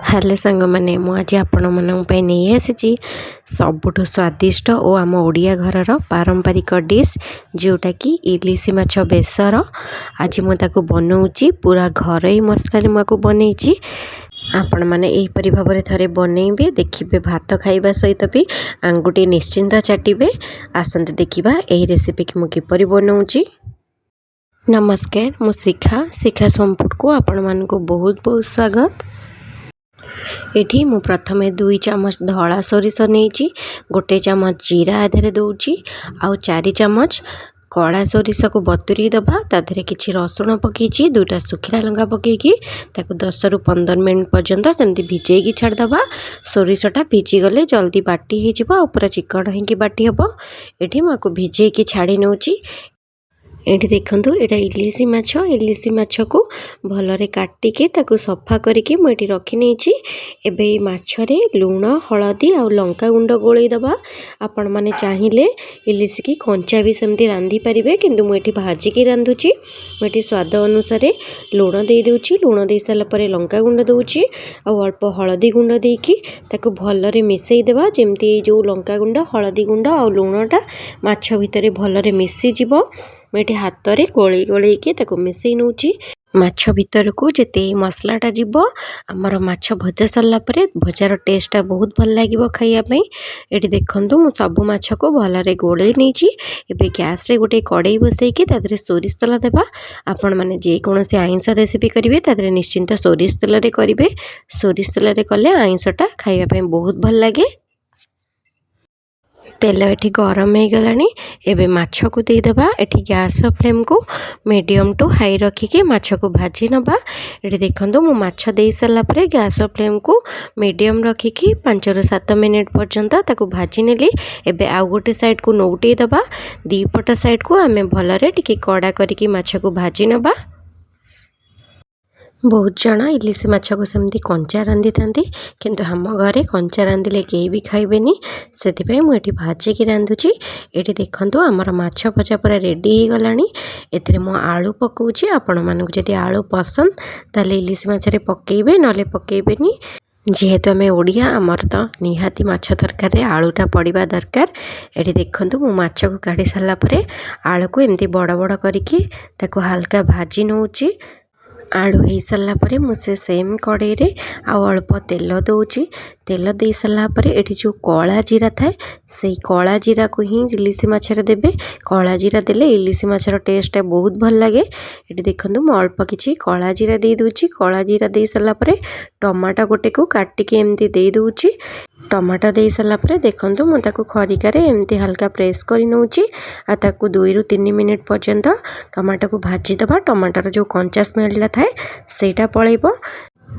Hello सांग मैंने मुझे आपण मानी नहीं आसी सबुठ स्वादिष्ट और आम ओडिया घर पारंपरिक डिश जोटा कि इलिशी माछ बेसर। आज मुझे बनाऊँगी पूरा घर ही मसला मुझे बनई आपण मैंने यहीपरी भाव में थे बनइबे देखिए भात खाइबा सहित भी आंगुठी निश्चिंत चाटिबे। आसंते देखिबा एही रेसिपी की मुझे किपरि बनाऊँगी। नमस्कार, मु शिखा संपुट को आपण मानक बहुत बहुत स्वागत। एठी मु प्रथमे 2 चामच धला सोरिष नहीं, गोटे चामच जीरा आधे दौची, आउ 4 चामच कड़ा सोरिष को बतुरी दबा। ताधरे किछि रसुण पकईची, 2टा सुखिला लंका पकईकी 10 रु 15 मिनट पर्यंत सेमती भिजेकी छाड़दबा। सोरिषटा भिजी गले जल्दी बाटी हो जिवो, पूरा चिकन होइकी बाटी हबो। एठी माको भिजेकी छाड़ी नउची। एठी देखंतु एटा इलिशी माछ को भलरे काटिके ताकू सफा करिके मु एठी रखी नेछि। एबे ई माछरे लूण हळदी आ लंका गुंड गोळई दबा। आपण माने चाहिए इलिशी की कंचा भी सेमती रांधि पारिबे, किंतु मु एठी भाजी की रांधुची। मु एठी स्वाद अनुसार लूण दे देउची, लूण दे साला परे लंका गुंड दउची आ अल्प हळदी गुंड देकी ताकू भलरे मिसई देबा, जेमती जो लंका गुंड हळदी गुंड आ लूणटा माछ भितरे भलरे मिसी जिवो। मुझे हाथ में गोले गोले के मिसई नौची। माछ भीतर को जिते मसलाटा जीव आमर माछ भजा सारापर भजार टेस्टा बहुत भल लगे खायापी। ये देखो मु सब माछ को भलरे गोले नहीं। एबे गैस रे गोटे कड़ई बसईकि तादरे सोरिष तेल देबा। आपण माने जेकोसी आइंस रेसिपी करेंगे तादरे निश्चिंत सोरिष तेल करेंगे। सोरिष तेल कले आइंसटा खायापी बहुत भल लगे। तेल एठी गरम हो गलानी। एबे माछ को देदेबा। एठी गैस फ्लेम को मीडियम टू हाई रखिके माछ को भाजी नबा। एठी देखंतु मु माछ दे सारा परे गैस फ्लेम को मीडियम रखिकी 5 रु 7 मिनिट पर्यंत ताकू भाजी नेली। एबे आउ गोटे साइड को नौटे दबा। दी पट साइड को आमे भलरे टिके कड़ा करिकी माछ को भाजी नबा। बहुत जन इलिशी माछ को सेमती कंचा रांधि था, किंतु आम घरे कंचा रांधिले कहीं भी खाइबेनी, से मुझे भाजिकी रांधुची। ये देखो आमर माछ भजा पूरा रेडी हो गलानी। एथिरे मु आलू पकाउची। आपण मानक जदि आलू पसंद ताले इलिशी माछरे पकेइबे, नले पकेइबेनी। जेहेतु आम ओडिया आमर तो निहाती माछ तरकारी आलूटा पड़वा दरकार। ये देखो मु माछ को काढ़ी सारा परे आलू को एमती बड़ बड़ करिकी ताको हल्का भाजी नौची। आलू हो सारा पर मुझे सेम कड़ई रे आउ अल्प तेल दौची। तेल दे सारा पर एठी जो कला जीरा थाए से कला जीरा को ही इलिशी माछरे देबे। कला जीरा देले इलिशी माछर टेस्ट बहुत भल लगे। ये देखो मु अल्प किछि कला जीरा दे दूची। कला जीरा दे सारा पर टमाटो गोटे को काटिके एमती दे दूची। टमाटो दे सारा पर देखो मुझे खरिकार एमती हल्का प्रेस कर नौची। आ ताकू 2 रु 3 मिनिट पर्यंत टमाटो को भाजी दबा। टमाटर जो कंचा स्मेलटा थाए सेटा पलैब।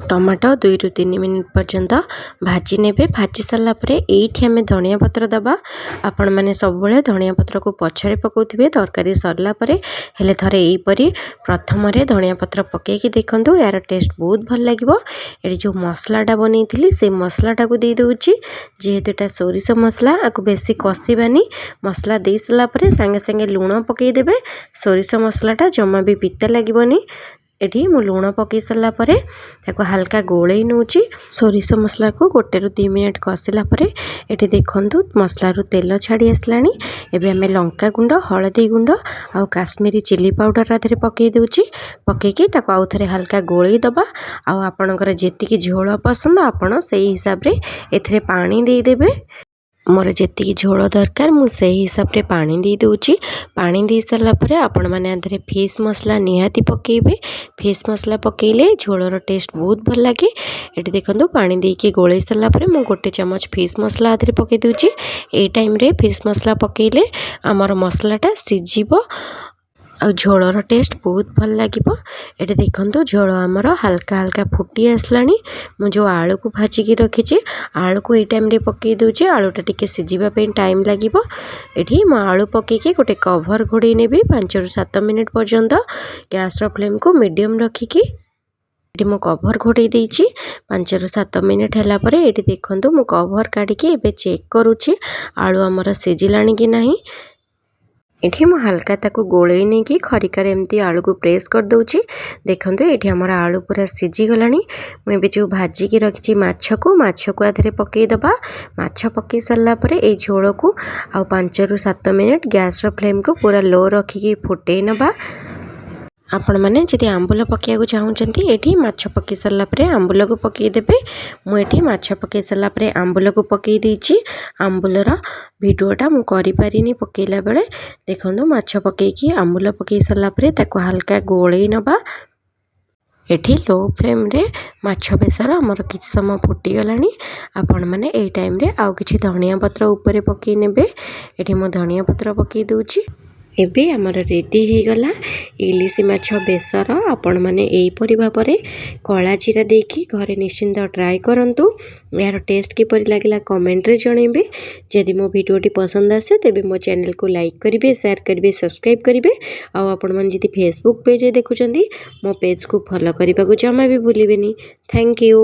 टमाटो 2 रु 3 मिनिट पर्यंत भाजी नेबे। भाजी सारा पर एठी आमे धनिया पत्र दबा। आपण माने सब बेले धनिया पत्र को पछरे पकाउथिबे तरकारी सरला परे। हेले थरे एहीपरी प्रथम रे धनिया पत्र पकेकी देखंतु यार टेस्ट बहुत भल लागिवो। एठी जो मसलाटा बनैथिली से मसलाटा को दे दोची। जेहेतु एटा सोरिष मसला आकु बेसी कसिबानी। मसला दे सारा परे संगे संगे लूण पकई देबे। सोरिष मसलाटा जमा भी पिता लागिवनी। एठी मु लूण पकई सारा परे ताको हल्का गोलई नौची। सोरिष मसला को 1 रु 2 मिनिट कसिला परे एठी देखंतु मसला रु तेल छाड़ी आसलानी। एबे हमें लंका गुंड हळदी गुंड आ काश्मीरी चिली पाउडर आधरे पकई देउची। पकईकी ताको आउ थरे हल्का गोलई दबा। आ आपणकर जेतिकी झोल पसंद आपण सेही हिसाब रे एथिरे पानी दे देबे। मोर जेतिकी झोल दरकार मु सेही हिसाब रे पानी दे दूची। पानी दे सारा पर आपण माने आधरे फिश मसला निहाती पकेइबे। फिश मसला पकेइले झोलर टेस्ट बहुत भल लगे। ये देखो पानी देके गोलई सारा पर मु 1 चामच फिश मसला आधरे पकई दूची। ए टाइम रे फिश मसला पकेइले आमर मसलाटा सिझिबो आ झोलर टेस्ट बहुत भल लगे। ये देखो झोल आमर हल्का हल्का फुटी आसलानी। मु जो आलू को भाजिकी रखी आलू को ये टाइम रे पकई दूची। आलूटा टिके सिझिबा पे टाइम लागिबो। एठी मु आलू पकेकी गोटे कवर घोड़े नेबी 5 रु 7 मिनिट पर्यंत गैस फ्लेम को मीडियम रखिकी। ये मु कवर घोड़े देइछि 5 रु 7 मिनिट हैला परे एठी देखंतु मु कवर काढिकी एबे चेक करूछि आलू हमर सिझिलानी कि नाही। एठी मु हल्का ताको गोले नहीं कि खरिकार एमती आलू को प्रेस कर दउची। देखंतु एठी हमर आलू पूरा सिझी गलानी। मु एबे जो भाजी की रखिची माछ को आधरे पकई दबा। माछ पकई सरला परे ए झोल को आ 5 रु 7 मिनिट गैस रो फ्लेम को पूरा लो रखी की फुटई नबा। आपण मैंने जदि आंबुल पकड़ा चाहूँगी ये माछ पकई सारा आंबुल को पकईदेवे। मुझे माछ पकई सारा आंबुल को पकई देछि। आंबुलर भिडियोटा मु करिपारिनी पकईला बेले। देखो माछ पकईकी आंबुल पकई सारा हल्का गोलई नबा। एठी लो फ्लेम रे माछ बेसर आमर किछ समय फुटी गलानी। आपण माने ए टाइम रे आउ किछि धनिया पत्र ऊपर पकई नेबे। एठी मो धनिया पत्र पकई दूची। एबे आमर रेडी हो गला इलिशी माछ बेसर। आपण माने एहीपरि भाबरे कला जीरा देकी घरे निश्चिंत ट्राए करंतु। यार टेस्ट किपरि लागिला कमेंट रे जणेबे। जदि मो वीडियोटी पसंद आसे तेबे मो चैनल को लाइक करिवे, शेयर करिवे, सब्सक्राइब करिवे। आ आपण माने जदि फेसबुक पेज देखुचंदी मो पेज को फॉलो करबा को जमा भी भूलिबेनी। Thank you.